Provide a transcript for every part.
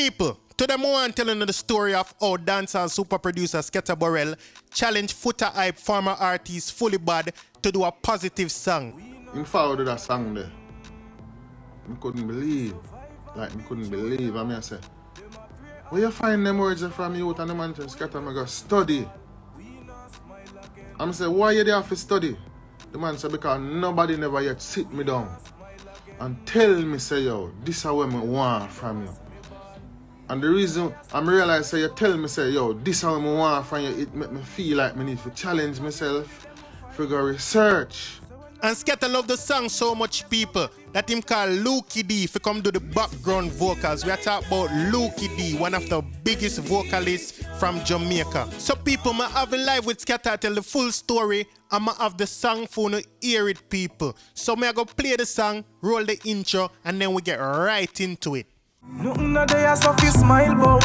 People, today I want to tell you the story of how dancehall super producer Skatta challenged Footer Hype former artist Fully Bad to do a positive song. In forward that song there. I couldn't believe. I mean, I say, where you find them words from you and the man from Skatta? I go study. I say, why you there have to study? The man said, because nobody never yet sit me down and tell me, say, yo, this is what I want from you. And the reason I realize, say, you tell me, say, yo, this is what I want from you, it make me feel like I need to challenge myself, figure research. And Skatta love the song so much, people, that him call Lukey D if come do the background vocals. We are talking about Lukey D, one of the biggest vocalists from Jamaica. So people, I have a live with Skatta tell the full story, and I have the song for you hear it, people. So I go play the song, roll the intro, and then we get right into it. Nothing a day as of you smile bout.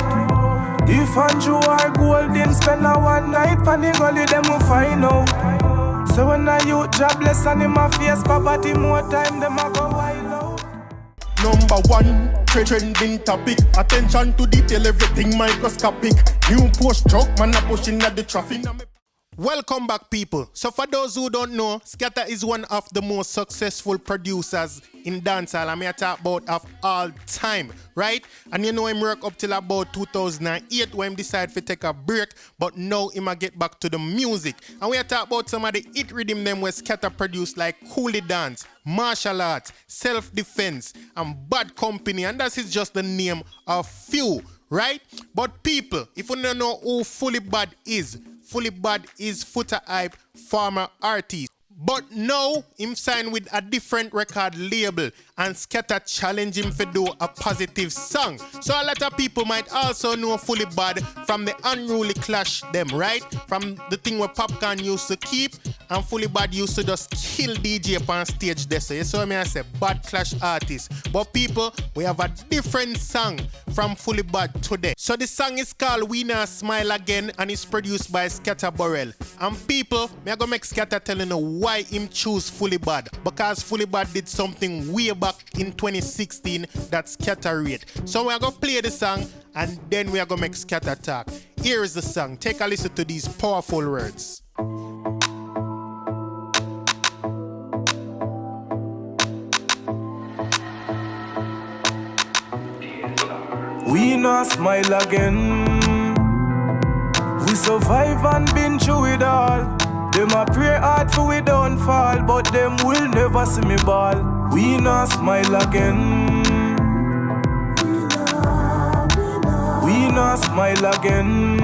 If Andrew are golden, spend a one night pan the gully, them will find out. So when I youth jobless and in my face poverty, more time them a go wild out. Number one, trending topic. Attention to detail, everything microscopic. New post truck, man a pushing at the traffic. Welcome back, people. So for those who don't know, Skatta is one of the most successful producers in dancehall. I'm here to talk about of all time, right? And you know him work up till about 2008 when he decided to take a break, but now him a get back to the music. And we are talk about some of the hit rhythm them where Skatta produced like Coolie Dance, Martial Arts, Self-Defense, and Bad Company. And that is just the name of few, right? But people, if you don't know who Fully Bad is Footer Hype former artist. But now, him signed with a different record label and Skatta challenge him to do a positive song. So a lot of people might also know Fully Bad from the Unruly Clash them, right? From the thing where Popcorn used to keep and Fully Bad used to just kill DJ up on stage there. So you saw me I say Bad Clash artist. But people, we have a different song from Fully Bad today. So the song is called We Not Smile Again and it's produced by Skatta. And people, me I go make Skatta telling you why him choose Fully Bad. Because Fully Bad did something way back in 2016 that Skatta rate. So we are going to play the song and then we are going to make Skatta talk. Here is the song. Take a listen to these powerful words. We not smile again. We survive and been through it all. Them a pray hard for we don't fall, but them will never see me ball. We not smile again. We not smile again.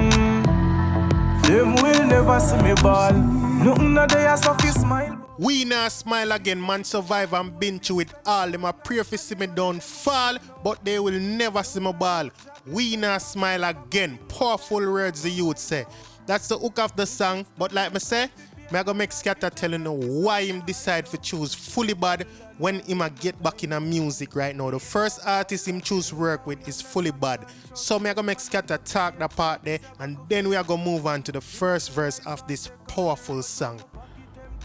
Them will never see me ball. Nothing a day as of you smile. We not smile again, man survive and been through it all. Them a pray for see me don't fall, but they will never see me ball. We not smile again. Powerful words the youth say. That's the hook of the song, but like me say, I go make Skatta telling you why him decide to choose Fully Bad when him a get back in a music right now. The first artist him choose work with is Fully Bad. So I go make Skatta talk that part there and then we are going to move on to the first verse of this powerful song.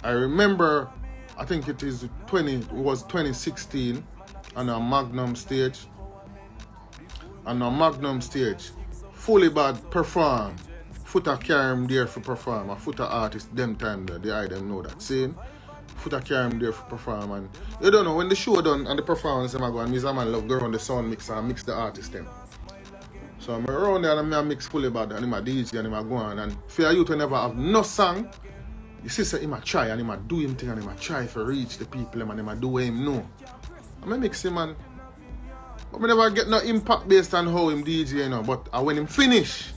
I remember, I think it was 2016 on a Magnum stage. On a Magnum stage, Fully Bad performed. Footer carry him there for perform. A Footer artist, them time there, they I them know that. See? Footer carry him there for perform. And you don't know, when the show done and the performance them I go and me man love go around the sound mixer and mix the artist them. So I'm around there and I mix Fully Bad and I'm a DJ and I'm a go on. And for you to never have no song, you see say him a try and him a do him thing and him a try to reach the people and him a do what him know. I'm a mix him and but I never get no impact based on how him DJ, you know. But when him finish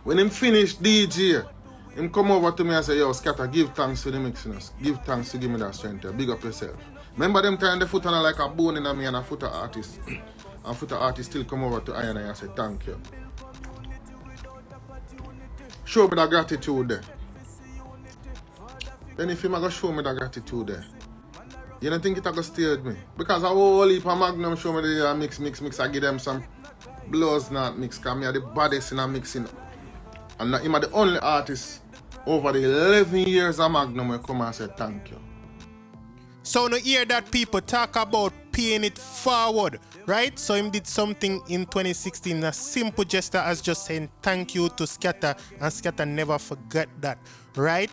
DJ, him come over to me and say, yo, Skatta, give thanks for the mixing us. Give thanks to give me that strength. Big up yourself. Remember them time the Footer like a bone in me and a Footer artist. And Footer artist still come over to I and say, thank you. Show me that gratitude there. Then if him go show me that gratitude there, you don't think it go stay with me? Because I whole heap of Magnum show me the mix. I give them some blows not mix. Because me are the baddest in a mixing. And I'm the only artist over the 11 years of Magnum will come and say thank you. So no hear that people talk about paying it forward. right? So him did something in 2016, a simple gesture as just saying thank you to Skatta, and Skatta never forget that, right?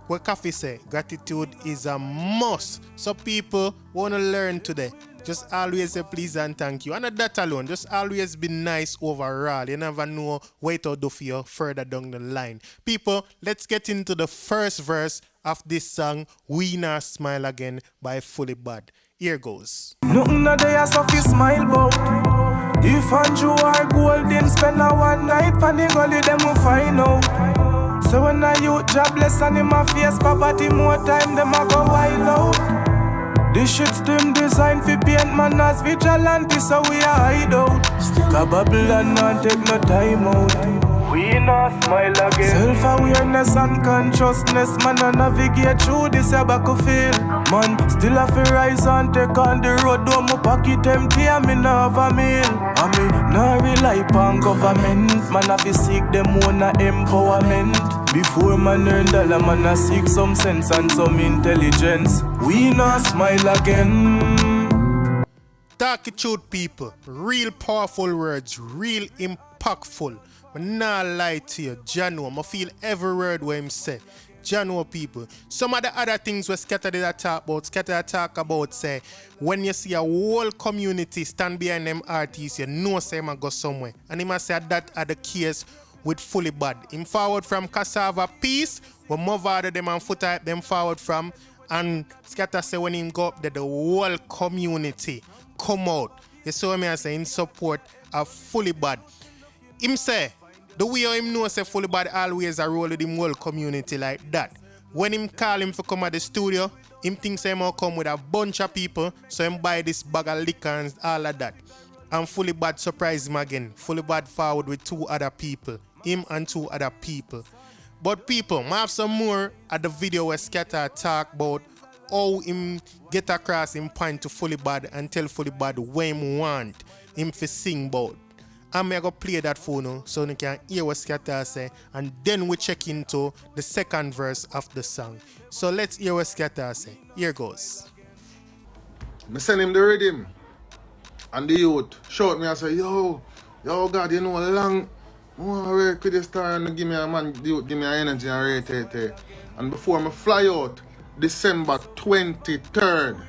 What Coffee say, gratitude is a must. So people want to learn today. Just always say please and thank you. And not that alone, just always be nice overall. You never know what to do for you further down the line. People, let's get into the first verse of this song, We Not Smile Again by Fully Bad. Here goes. Nothing a day as of you smile bout. If Andrew are golden, spend a one night pan the gully, them will find out. So when a youth jobless and in my face poverty, more time them a go wild out. This shit's them designed for paint man as vigilante, so we a hide out. Stick a bubble and not take no time out. We not smile again. Self-awareness and consciousness, man, I navigate through this battlefield. Man, still have to rise and take on the road. Though my pocket empty and me not have a meal. And me not rely upon government. Man, have to seek them own empowerment. Before man earn dollar, man, I seek some sense and some intelligence. We not smile again. Talk it truth, people. Real powerful words, real impactful. I'm not lie to you, Jano. I feel every word what him say. Jano people. Some of the other things where Skatta did talk about, Skatta talk about say, when you see a whole community stand behind them artists, you know say him go somewhere. And he must say that are the case with Fully Bad. Him forward from Cassava Peace, where Movada them and Foot them forward from. And Skatta say when him go up there, the whole community come out. You see what I say in support of Fully Bad. Him say, the way him know say Fully Bad always a roll with him whole community like that. When him call him for come at the studio, him thinks him will come with a bunch of people, so him buy this bag of liquor and all of that. And Fully Bad surprise him again. Fully Bad forward with two other people. Him and two other people. But people, I have some more at the video where Skatta talk about how him get across him point to Fully Bad and tell Fully Bad what him want him to sing about. I'm going to play that for you so you can hear what Skatta say, and then we check into the second verse of the song. So let's hear what Skatta say. Here goes. I send him the rhythm, and the youth shout me and say, yo God, you know long, I want to work with the star and give me a man, give me an energy and rate. And before I fly out, December 23rd,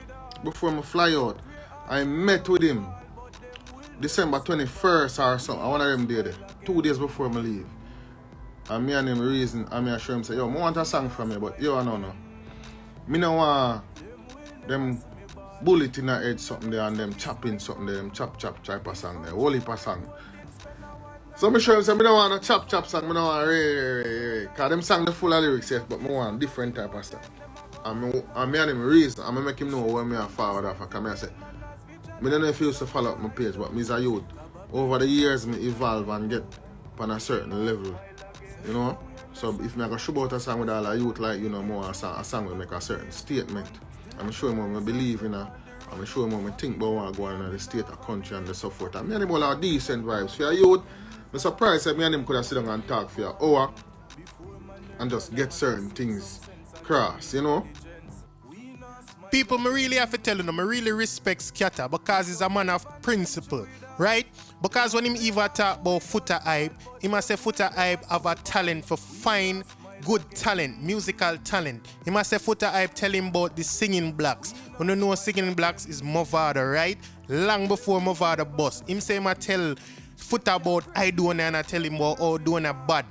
before I fly out, I met with him. December 21st or something, one of them did it. 2 days before I leave. And me and him reason, and me assure him say, yo, I want a song from you, but yo, no. Me no want them bullet in the head something there and them chopping something there, them chop type of song there, whole heap of song. So me sure him say, me don't want a chop song, me don't want re. Cause them song the full of lyrics, yes, but me want different type of stuff. And me and him reason, and me make him know where me are forward off, because I say, I don't know if you used to follow up my page, but me as a youth, over the years, me evolve and get on a certain level, you know? So if me go show out a song with all the youth, like, you know, more a song will make a certain statement. I'm showing them what I believe in, I'm showing them what I think about what going on in the state of country and so forth. And me and him all have decent vibes. For a youth, I'm surprised that me and him could have sit down and talk for an hour and just get certain things cross, you know? People, me really have to tell you, I really respect Skatta because he's a man of principle, right? Because when him even talk about Foota Hype, he must say Foota Hype have a talent for fine, good talent, musical talent. He must say Foota Hype tell him about the singing blacks. When you know singing blacks is Movada, right? Long before Movada bust. Him say him tell Foota about I doing and I tell him about how doing a bad.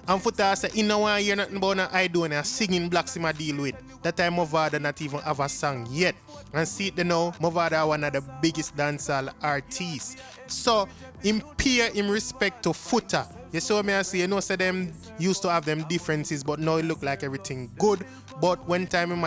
And Foota say, you know why you hear nothing about no I doing and singing blacks him a deal with. That time Movada not even have a song yet. And see it now, Movada one of the biggest dancehall artists. So him pay him respect to Foota. You saw me I say, you know, say them used to have them differences, but now it look like everything good. But when time him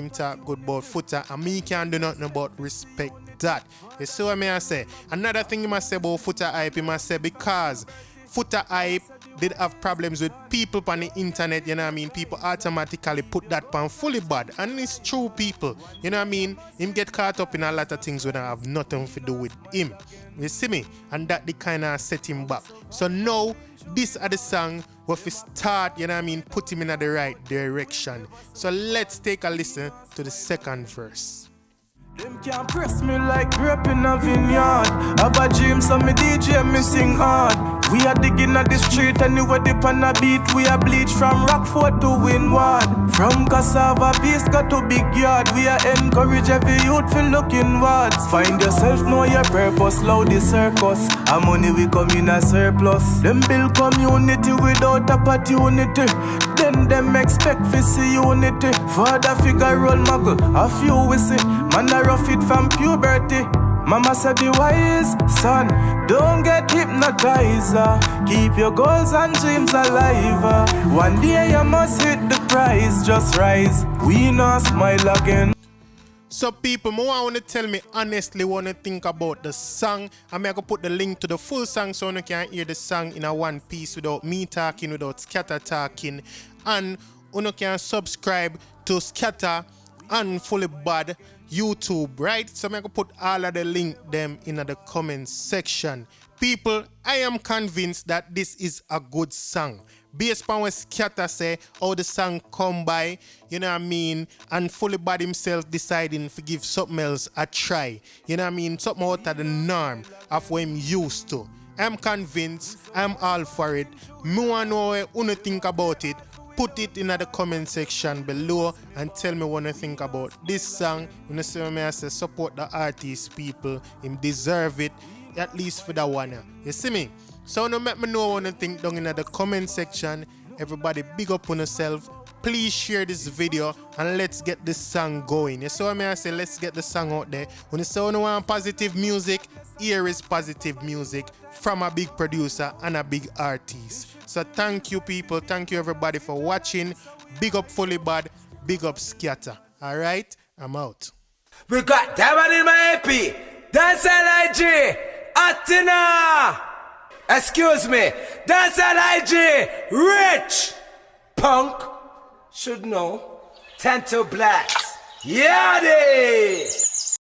talk good about Foota, and me can't do nothing about respect that. You see what I say? Another thing he must say about Foota Hype, he must say because Foota Hype did have problems with people on the internet, you know what I mean? People automatically put that on Fully Bad. And it's true, people. You know what I mean? Him get caught up in a lot of things when I have nothing to do with him. You see me? And that they kind of set him back. So now, this are the song where we start, you know what I mean? Put him in the right direction. So let's take a listen to the second verse. Them can't press me like grape in a vineyard. Have a dream, so me DJ, me sing hard. We are digging at the street, anywhere dip on a beat. We are bleach from Rockford to Windward. From cassava beast got to big yard. We are encourage every youth for looking wards. Find yourself, know your purpose, loud the circus. Our money we come in a surplus. Them build community without opportunity. Then them expect to see unity. Father figure role model, a few we see. Man a rough it from puberty. Mama said be wise, son, don't get hypnotized. Keep your goals and dreams alive. One day you must hit the prize, just rise. We not smile again. So people, more want to tell me honestly what you think about the song. I'm going to put the link to the full song so you can hear the song in a one piece without me talking, without Skatta talking. And you can subscribe to Skatta and Fully Bad YouTube, right? So I'm going to put all of the link them in the comment section. People, I am convinced that this is a good song. Based on what Skatta say, how the song come by, you know what I mean, and Fully Bad himself deciding to give something else a try. You know what I mean, something out of the norm of what I'm used to. I'm convinced, I'm all for it. Me want to know what you think about it. Put it in the comment section below and tell me what you think about this song. You know, see me I say support the artist, people. Him deserve it, at least for that one. You see me? So no make me know what you think down in the comment section. Everybody big up on yourself. Please share this video and let's get this song going. You saw me I say let's get the song out there. When you say you want positive music, here is positive music from a big producer and a big artist. So thank you people, thank you everybody for watching. Big up Fully Bad, big up Skatta. Alright, I'm out. We got that one in my AP. Dancehall IG, Atina. Excuse me, Dancehall IG, Rich. Punk, should know. 10 to blacks. Yeah, they.